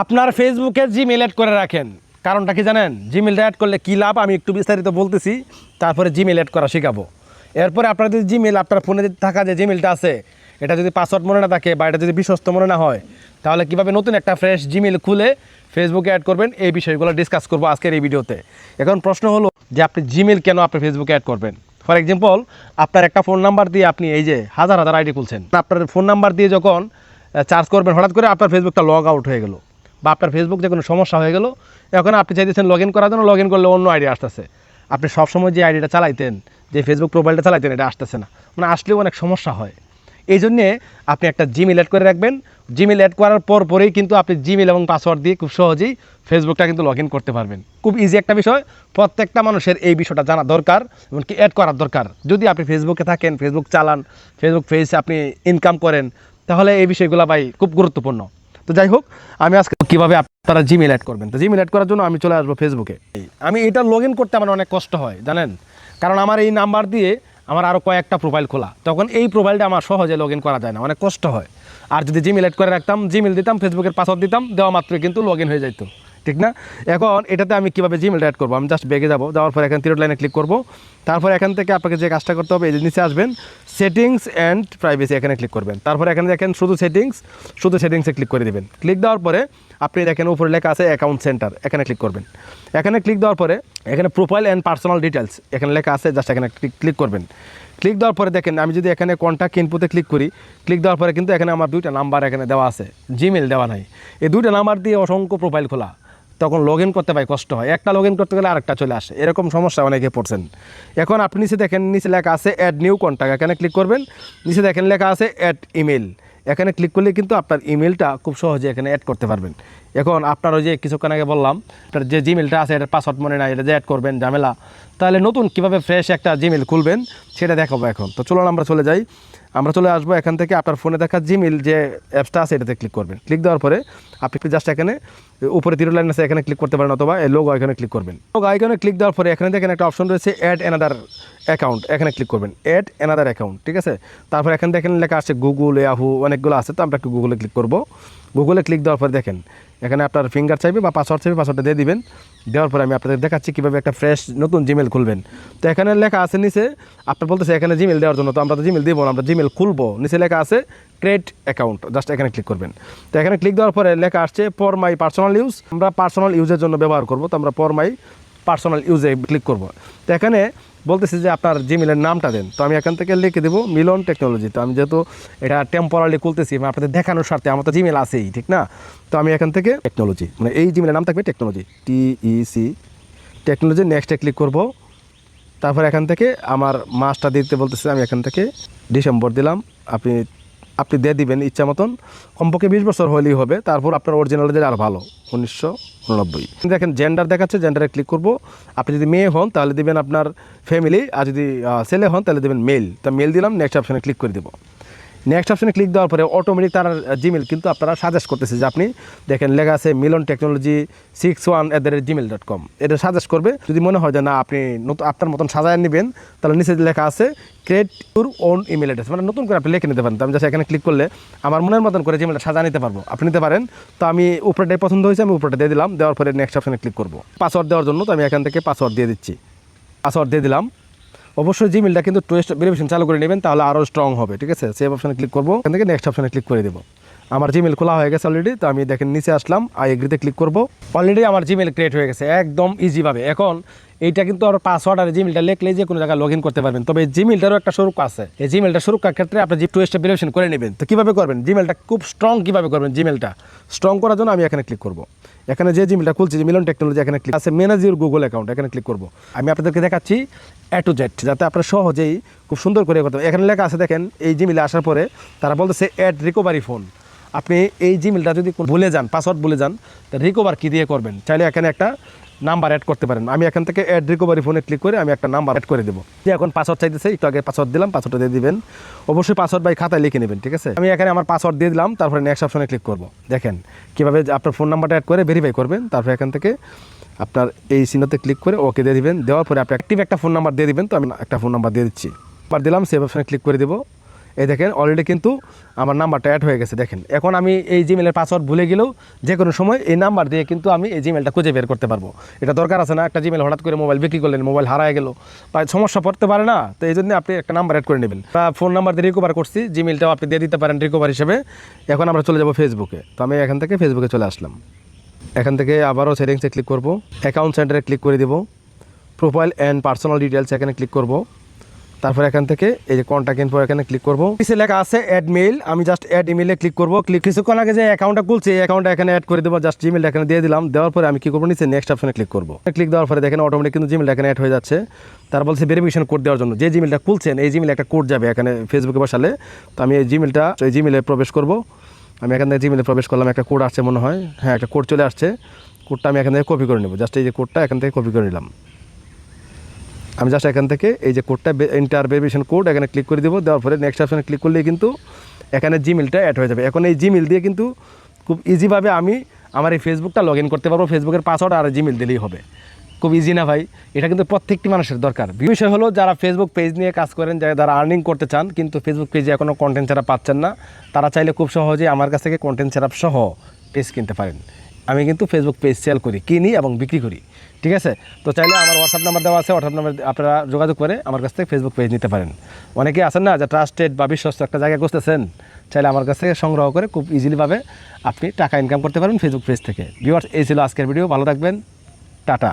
আপনার ফেসবুকে Gmail add করে রাখেন, কারণটা কি জানেন? জিমেলটা অ্যাড করলে কী লাভ আমি একটু বিস্তারিত বলতেছি, তারপরে জিমেল অ্যাড করা শেখাবো। এরপরে আপনার যদি জিমেল, আপনার ফোনে থাকা যে জিমেলটা আছে, এটা যদি পাসওয়ার্ড মনে না থাকে বা এটা যদি বিশ্বস্ত মনে না হয়, তাহলে কীভাবে নতুন একটা ফ্রেশ জিমেল খুলে ফেসবুকে অ্যাড করবেন, এই বিষয়গুলো ডিসকাস করবো আজকের এই ভিডিওতে। এখন প্রশ্ন হলো যে আপনি জিমেল কেন আপনি ফেসবুকে অ্যাড করবেন? ফর এক্সাম্পল, আপনার একটা ফোন নাম্বার দিয়ে আপনি এই যে হাজার হাজার আইডি খুলছেন, আপনার ফোন নাম্বার দিয়ে যখন চার্জ করবেন, হঠাৎ করে আপনার ফেসবুকটা লগ আউট হয়ে গেল বা আপনার ফেসবুক যে কোনো সমস্যা হয়ে গেল, এখন আপনি চাইতেছেন লগ ইন করার জন্য, লগ ইন করলে অন্য আইডি আসতেছে। আপনি সবসময় যে আইডিটা চালাইতেন, যে ফেসবুক প্রোফাইলটা চালাইতেন, এটা আসতেছে না, মানে আসলেও অনেক সমস্যা হয়। এই জন্যে আপনি একটা জিমেল অ্যাড করে রাখবেন। জিমেল অ্যাড করার পরেই কিন্তু আপনি জিমেল এবং পাসওয়ার্ড দিয়ে খুব সহজেই ফেসবুকটা কিন্তু লগ ইন করতে পারবেন। খুব ইজি একটা বিষয়, প্রত্যেকটা মানুষের এই বিষয়টা জানা দরকার এবং কি অ্যাড করার দরকার। যদি আপনি ফেসবুকে থাকেন, ফেসবুক চালান, ফেসবুক পেজে আপনি ইনকাম করেন, তাহলে এই বিষয়গুলো ভাই খুব গুরুত্বপূর্ণ। তো যাই হোক, আমি আজকে কীভাবে আপনারা জিমেল অ্যাড করবেন, তো জিমেল অ্যাড করার জন্য আমি চলে আসবো ফেসবুকে। আমি এটা লগ ইন করতে আমার অনেক কষ্ট হয় জানেন, কারণ আমার এই নাম্বার দিয়ে আমার আরও কয়েকটা প্রোফাইল খোলা, তখন এই প্রোফাইলটা আমার সহজে লগ ইন করা যায় না, অনেক কষ্ট হয়। আর যদি জিমেল অ্যাড করে রাখতাম, জিমেল দিতাম, ফেসবুকের পাসওয়ার্ড দিতাম, দেওয়া মাত্রই কিন্তু লগ ইন হয়ে যেত, ঠিক না? এখন এটাতে আমি কীভাবে জিমেলটা অ্যাড করবো? আমি জাস্ট ব্যাগে যাবো, যাওয়ার পর এখানে 3 লাইনে ক্লিক করবো। তারপর এখান থেকে আপনাকে যে কাজটা করতে হবে, এই যে নিচে আসবেন, সেটিংস অ্যান্ড প্রাইভেসি, এখানে ক্লিক করবেন। তারপর এখানে দেখেন শুধু সেটিংসে ক্লিক করে দেবেন। ক্লিক দেওয়ার পরে আপনি দেখেন উপরে লেখা আছে অ্যাকাউন্ট সেন্টার, এখানে ক্লিক করবেন। এখানে ক্লিক দেওয়ার পরে এখানে প্রোফাইল অ্যান্ড পার্সোনাল ডিটেলস এখানে লেখা আছে, জাস্ট এখানে ক্লিক করবেন। ক্লিক দেওয়ার পরে দেখেন আমি যদি এখানে কন্ট্যাক্ট ইনপুটে ক্লিক করি, ক্লিক দেওয়ার পরে কিন্তু এখানে আমার 2টা নাম্বার এখানে দেওয়া আছে, জিমেল দেওয়া নাই। এই 2টা নাম্বার দিয়ে অসংখ্য প্রোফাইল খোলা, তখন লগ ইন করতে পাই কষ্ট হয়, একটা লগ ইন করতে গেলে আরেকটা চলে আসে, এরকম সমস্যা অনেকে পড়ছেন। এখন আপনি নিচে দেখেন, নিচে লেখা আছে অ্যাড নিউ কন্ট্যাক্ট, এখানে ক্লিক করবেন। নিচে দেখেন লেখা আছে অ্যাড ইমেল, এখানে ক্লিক করলে কিন্তু আপনার ইমেলটা খুব সহজে এখানে অ্যাড করতে পারবেন। এখন আপনার ওই যে কিছুক্ষণ আগে বললাম, আপনার যে জিমেলটা আছে এটার পাসওয়ার্ড মনে নাই, এটা যে অ্যাড করবেন ঝামেলা, তাহলে নতুন কীভাবে ফ্রেশ একটা জিমেল খুলবেন সেটা দেখাবো এখন। তো চলুন আমরা চলে যাই, আমরা চলে আসবো এখান থেকে আপনার ফোনে দেখা জিমেল যে অ্যাপসটা আছে এটাতে ক্লিক করবেন। ক্লিক দেওয়ার পরে আপনি জাস্ট এখানে উপরে 3 লাইন আছে, এখানে ক্লিক করতে পারেন, অথবা এই লোগো আইকনে ক্লিক করবেন। লোগো আইকনে ক্লিক দেওয়ার পরে এখানে দেখেন একটা অপশন রয়েছে অ্যাড অ্যানাদার অ্যাকাউন্ট, এখানে ক্লিক করবেন, অ্যাড অ্যানাদার অ্যাকাউন্ট, ঠিক আছে? তারপর এখানে দেখেন লেখা আছে গুগল, ইয়াহু, অনেকগুলো আছে, তো আমরা একটু গুগলে ক্লিক করবো। গুগলে ক্লিক দেওয়ার পরে দেখেন এখানে আপনার ফিঙ্গার চাইবে বা পাসওয়ার্ড চাইবে, পাসওয়ার্ডটা দিয়ে দিবেন। দেওয়ার পরে আমি আপনাদের দেখাচ্ছি কীভাবে একটা ফ্রেশ নতুন জিমেল খুলবেন। তো এখানে লেখা আছে নিচে, আপনার বলতেছে এখানে জিমেল দেওয়ার জন্য, তো আমরা তো জিমেল দিব না, আমরা জিমেল খুলবো। নিচে লেখা আছে ক্রিয়েট অ্যাকাউন্ট, জাস্ট এখানে ক্লিক করবেন। তো এখানে ক্লিক দেওয়ার পরে লেখা আসছে ফর মাই পার্সোনাল ইউজ, আমরা পার্সোনাল ইউজের জন্য ব্যবহার করবো, তো আমরা ফর মাই পার্সোনাল ইউজে ক্লিক করবো। তো এখানে বলতেছি যে আপনার জিমেলের নামটা দেন, তো আমি এখান থেকে লিখে দেবো মিলন টেকনোলজি। তো আমি যেহেতু এটা টেম্পোরারি খুলতেছি, আপনাদের দেখানোর স্বার্থে, আমার তো জিমেল আছেই, ঠিক না? তো আমি এখান থেকে টেকনোলজি, মানে এই জিমেলের নাম থাকবে টেকনোলজি, TEC টেকনোলজি, নেক্সটে ক্লিক করব। তারপর এখান থেকে আমার মাসটা দিতে বলতেছে, আমি এখান থেকে ডিসেম্বর দিলাম। আপনি দিয়ে দিবেন ইচ্ছা মতন, কমপক্ষে 20 বছর হলেই হবে। তারপর আপনার অরিজিনাল দিলে আর ভালো, 1989। দেখেন জেন্ডার দেখাচ্ছে, জেন্ডারে ক্লিক করব। আপনি যদি মেয়ে হন তাহলে দিবেন আপনার ফ্যামিলি, আর যদি ছেলে হন তাহলে দেবেন মেল। তো মেল দিলাম, নেক্সট অপশানে ক্লিক করে দেবো। নেক্সট অপশানে ক্লিক দেওয়ার পরে অটোমেটিক তার জিমেল কিন্তু আপনারা সাজেস্ট করতেছে, যে আপনি দেখেন লেখা আছে মিলন টেকনোলজি 61@gmail.com, এটা সাজেস্ট করবে। যদি মনে হয় যে না আপনি নতুন আপনার মতন সাজায় নেবেন, তাহলে নিচে লেখা আছে create your own email address, মানে নতুন করে আপনি লিখে নিতে পারেন। তো আমি জাস্ট এখানে ক্লিক করলে আমার মনের মতন করে জিমেলটা সাজা নিতে পারবো, আপনি নিতে পারেন। তো আমি উপরেটাই পছন্দ হয়েছে, আমি উপরেটা দিয়ে দিলাম। দেওয়ার পরে নেক্সট অপশানে ক্লিক করবো পাসওয়ার্ড দেওয়ার জন্য, তো আমি এখান থেকে পাসওয়ার্ড দিয়ে দিচ্ছি, পাসওয়ার্ড দিয়ে দিলাম। অবশ্যই জিমেলটা কিন্তু টু স্টেপ ভেরিফিকেশন চালু করে নেবেন, তাহলে আরও স্ট্রং হবে, ঠিক আছে? সেভ অপশানে ক্লিক করবো, এখান থেকে নেক্সট অপশানে ক্লিক করে দেবো। আমার জিমেল খোলা হয়ে গেছে অলরেডি। তো আমি দেখেন নিচে আসলাম, আই এগ্রিতে ক্লিক করব। অলরেডি আমার জিমেল ক্রিয়েট হয়ে গেছে একদম ইজিভাবে। এখন এইটা কিন্তু আর পাসওয়ার্ড আর জিমেলটা লিখলে যে কোনো জায়গায় লগ ইন করতে পারবেন। তবে এই জিমেলটারও একটা সুরক্ষা আছে, এই জিমেলটা সুরক্ষার ক্ষেত্রে আপনি টু স্টেপ ভেরিফিকেশন করে নেবেন। তো কীভাবে করবেন, জিমেলটা খুব স্ট্রং কীভাবে করবেন, জিমেলটা স্ট্রং করার জন্য আমি এখানে ক্লিক করব। এখানে যে জিমেলটা খুলছি, যে মিলন টেকনোলজি, এখানে ক্লিক আছে ম্যানেজ ইউর গুগল অ্যাকাউন্ট, এখানে ক্লিক করব। আমি আপনাদেরকে দেখাচ্ছি A to Z, যাতে আপনারা সহজেই খুব সুন্দর করে করতে। এখানে লেখা আছে দেখেন, এই জিমেলে আসার পরে তারা বলতেছে অ্যাড রিকভারি ফোন। আপনি এই জিমেলটা যদি ভুলে যান, পাসওয়ার্ড ভুলে যান, তা রিকভার কী দিয়ে করবেন? চাইলে এখানে একটা নাম্বার অ্যাড করতে পারেন। আমি এখান থেকে অ্যাড রিকভারি ফোনে ক্লিক করে আমি একটা নাম্বার অ্যাড করে দেবো। যে এখন পাসওয়ার্ড চাইতেছে, একটু আগে পাসওয়ার্ড দিলাম, পাসওয়ার্ডটা দিয়ে দিবেন। অবশ্যই পাসওয়ার্ড বাই খাতায় লিখে নেবেন, ঠিক আছে? আমি এখানে আমার পাসওয়ার্ড দিয়ে দিলাম, তারপরে নেক্সট অপশনে ক্লিক করব। দেখেন কীভাবে আপনার ফোন নাম্বারটা অ্যাড করে ভেরিফাই করবেন। তারপরে এখান থেকে আপনার এই চিহ্নতে ক্লিক করে ওকে দিয়ে দিবেন। দেওয়ার পরে আপনি অ্যাক্টিভ একটা ফোন নাম্বার দিয়ে দিবেন। তো আমি একটা ফোন নাম্বার দিয়ে দিচ্ছি, নাম্বার দিলাম, সেভ অপশনে ক্লিক করে দেবো। এই দেখেন অলরেডি কিন্তু আমার নাম্বারটা অ্যাড হয়ে গেছে দেখেন। এখন আমি এই জিমেলের পাসওয়ার্ড ভুলে গেলেও যে কোনো সময় এই নাম্বার দিয়ে কিন্তু আমি এই জিমেলটা খুঁজে বের করতে পারবো। এটা দরকার আছে না, একটা জিমেল হঠাৎ করে মোবাইল বিক্রি করলেন, মোবাইল হারায় গেল বা সমস্যা পড়তে পারে না, তো এই জন্য আপনি একটা নাম্বার অ্যাড করে নেবেন। ফোন নাম্বার দিয়ে রিকভার করছি, জিমেলটাও আপনি দিয়ে দিতে পারেন রিকভার হিসেবে। এখন আমরা চলে যাব ফেসবুকে। তো আমি এখান থেকে ফেসবুকে চলে আসলাম। এখান থেকে আবারও সেটিংসে ক্লিক করব, অ্যাকাউন্ট সেন্টারে ক্লিক করে দেবো, প্রোফাইল অ্যান্ড পার্সোনাল ডিটেলস এখানে ক্লিক করব। তারপর এখান থেকে এই যে কন্ট্যাক্ট ইনফো এখানে ক্লিক করব। নিচে লেখা আছে অ্যাড মেইল, আমি জাস্ট অ্যাড ইমেইলে ক্লিক করব। কিছুক্ষণ আগে যে অ্যাকাউন্টটা খুলছে এই অ্যাকাউন্টটা এখানে অ্যাড করে দেবো, জাস্ট জিমেলটা এখানে দিয়ে দিলাম। দেওয়ার পরে আমি কী করবো, নিচে নেক্সট অপশনে ক্লিক করব। ক্লিক দেওয়ার পরে দেখেন অটোমেটিক কিন্তু জিমেলটা এখানে অ্যাড হয়ে যাচ্ছে। তার বলছে ভেরিফিকেশন কোড দেওয়ার জন্য, যে জিমেলটা খুলছেন এই জিমেলে একটা কোড যাবে এখানে ফেসবুকে বসালে। তো আমি এই জিমেলে প্রবেশ করব। আমি এখান থেকে জিমেলে প্রবেশ করলাম, একটা কোড আসছে মনে হয়, হ্যাঁ একটা কোড চলে আসছে। কোডটা আমি এখান থেকে কপি করে নেব, জাস্ট এই যে কোডটা এখান থেকে কপি করে নিলাম। আমি জাস্ট এখান থেকে এই যে কোডটা এন্টার ভেরিফিকেশন কোড এখানে ক্লিক করে দেবো। দেওয়ার পরে নেক্সট অপশনে ক্লিক করলেই কিন্তু এখানে জিমেলটা অ্যাড হয়ে যাবে। এখন এই জিমেল দিয়ে কিন্তু খুব ইজিভাবে আমি আমার এই ফেসবুকটা লগ ইন করতে পারবো। ফেসবুকের পাসওয়ার্ড আর জিমেল দিলেই হবে। খুব ইজি না ভাই? এটা কিন্তু প্রত্যেকটি মানুষের দরকার। বিষয় হলো যারা ফেসবুক পেজ নিয়ে কাজ করেন, যারা আর্নিং করতে চান কিন্তু ফেসবুক পেজে এখনও কন্টেন্ট সেটআপ পাচ্ছেন না, তারা চাইলে খুব সহজে আমার কাছ থেকে কন্টেন্ট সেটআপ সহ পেজ কিনতে পারেন। আমি কিন্তু ফেসবুক পেজ সেল করি, কিনি এবং বিক্রি করি, ঠিক আছে? তো চাইলে আমার হোয়াটসঅ্যাপ নাম্বার দেওয়া আছে, হোয়াটসঅ্যাপ নাম্বার আপনারা যোগাযোগ করে আমার কাছ থেকে ফেসবুক পেজ নিতে পারেন। অনেকেই আছেন না যে ট্রাস্টেড বা বিশ্বস্ত একটা জায়গায় খুঁজতেছেন, চাইলে আমার কাছ থেকে সংগ্রহ করে খুব ইজিলিভাবে আপনি টাকা ইনকাম করতে পারেন ফেসবুক পেজ থেকে। ভিউয়ার্স, এই ছিল আজকের ভিডিও। ভালো থাকবেন, টাটা।